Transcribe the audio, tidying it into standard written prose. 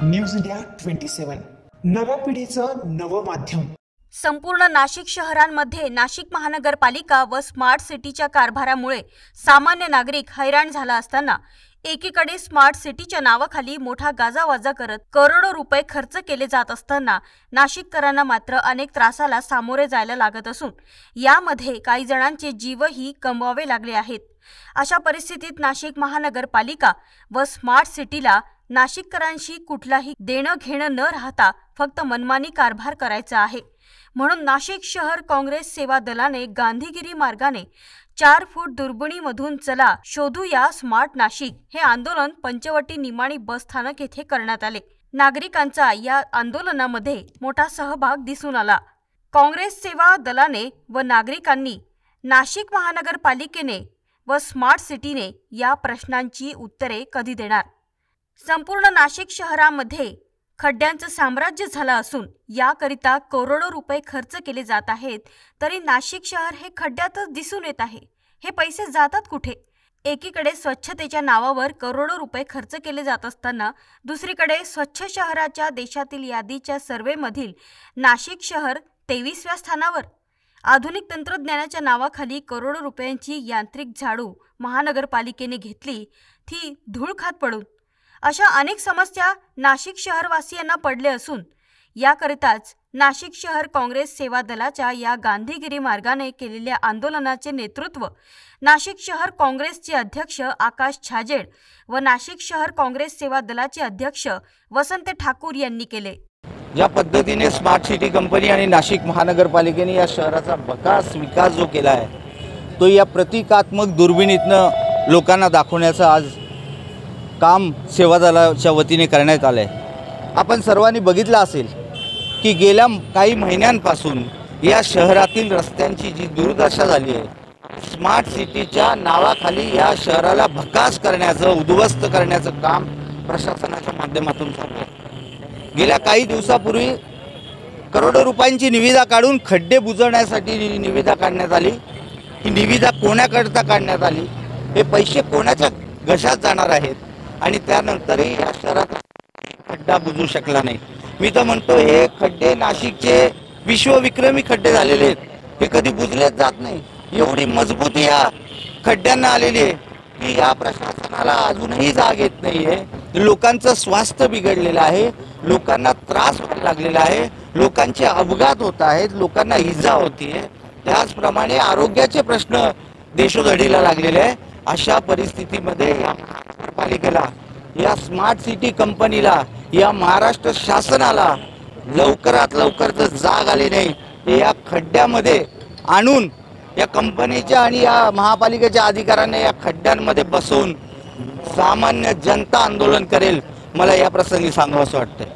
News India 27 नव्या पिढीचं नवं माध्यम। संपूर्ण नाशिक शहरांमध्ये नाशिक महानगरपालिका व स्मार्ट सिटीच्या कारभारामुळे सामान्य नागरिक हैराण झाला असताना एकीकडे स्मार्ट सिटीच्या नावाखाली मोठा गाजावाजा करत करोडो रुपये खर्च केले जात असताना नाशिककरांना मात्र अनेक त्रासाला सामोरे जायला लागत असून यामध्ये काही जणांचे जीवही गमवावे लागले आहेत। अशा परिस्थितीत नाशिक महानगरपालिका व स्मार्ट सिटीला नाशिककरांशी कुठलाही देणं घेणं न राहता फक्त मनमानी कारभार करायचा आहे। म्हणून नाशिक शहर काँग्रेस सेवा दलाने गांधीगिरी मार्गाने 4 फूट दुर्बिणीमधून चला शोधूया स्मार्ट नाशिक हे आंदोलन पंचवटी निमाणी बस स्थानक येथे करण्यात आले। नागरिकांचा या आंदोलनामध्ये मोठा सहभाग दिसून आला। काँग्रेस सेवा दलाने व नागरिकांनी नाशिक महानगरपालिकेने व स्मार्ट सिटीने या प्रश्नांची उत्तरे कधी देणार? संपूर्ण नाशिक शहरामध्ये खड्ड्यांचं साम्राज्य झालं असून याकरिता करोडो रुपये खर्च केले जात आहेत, तरी नाशिक शहर हे खड्ड्यातच दिसून येत आहे। हे पैसे जातात कुठे? एकीकडे स्वच्छतेच्या नावावर करोडो रुपये खर्च केले जात असताना दुसरीकडे स्वच्छ शहराच्या देशातील यादीच्या सर्वेमधील नाशिक शहर 23व्या स्थानावर। आधुनिक तंत्रज्ञानाच्या नावाखाली करोडो रुपयांची यांत्रिक झाडू महानगरपालिकेने घेतली, ती धूळ खात पडून। अशा अनेक समस्या नाशिक शहरवासियांना पडले असून याकरिताच नाशिक शहर काँग्रेस सेवा दलाच्या या गांधीगिरी मार्गाने केलेल्या आंदोलनाचे नेतृत्व नाशिक शहर काँग्रेसचे अध्यक्ष आकाश छाजेड व नाशिक शहर काँग्रेस सेवा दलाचे अध्यक्ष वसंत ठाकूर यांनी केले। ज्या पद्धतीने स्मार्ट सिटी कंपनी आणि नाशिक महानगरपालिकेने या शहराचा बकास विकास जो केला आहे तो या प्रतिकात्मक दुर्बिणीतनं लोकांना दाखवण्याचं आज काम सेवा दलाच्या वतीने करण्यात आलं आहे। आपण सर्वांनी बघितलं असेल की गेल्या काही महिन्यांपासून या शहरातील रस्त्यांची जी दुर्दशा झाली आहे, स्मार्ट सिटीच्या नावाखाली या शहराला भकास करण्याचं उद्ध्वस्त करण्याचं काम प्रशासनाच्या माध्यमातून चालू आहे। गेल्या काही दिवसापूर्वी करोडो रुपयांची निविदा काढून खड्डे बुजवण्यासाठी निविदा काढण्यात आली। ही निविदा कोणाकरता काढण्यात आली, हे पैसे कोणाच्या घशात जाणार आहेत आणि त्यानंतरही या शहरात खड्डा बुजू शकला नाही। मी तर म्हणतो हे खड्डे नाशिकचे विश्वविक्रमी खड्डे झालेले आहेत, हे कधी बुजलेच जात नाही। एवढी मजबूती या खड्ड्यांना आलेली आहे की या प्रशासनाला अजूनही जाग येत नाही आहे। लोकांचं स्वास्थ्य बिघडलेलं आहे, लोकांना त्रास व्हायला लागलेला आहे, लोकांचे अपघात होत आहेत, लोकांना इजा होतीये, त्याचप्रमाणे आरोग्याचे प्रश्न देशोधडीला लागलेले आहे। अशा परिस्थितीमध्ये या महानगरपालिकेला, या स्मार्ट सिटी कंपनीला, या महाराष्ट्र शासनाला लवकरात लवकर जर जाग आली नाही तर या खड्ड्यामध्ये आणून या कंपनीच्या आणि या महापालिकेच्या अधिकाऱ्यांना या खड्ड्यांमध्ये बसवून सामान्य जनता आंदोलन करेल, मला या प्रसंगी सांगावंसं वाटतं।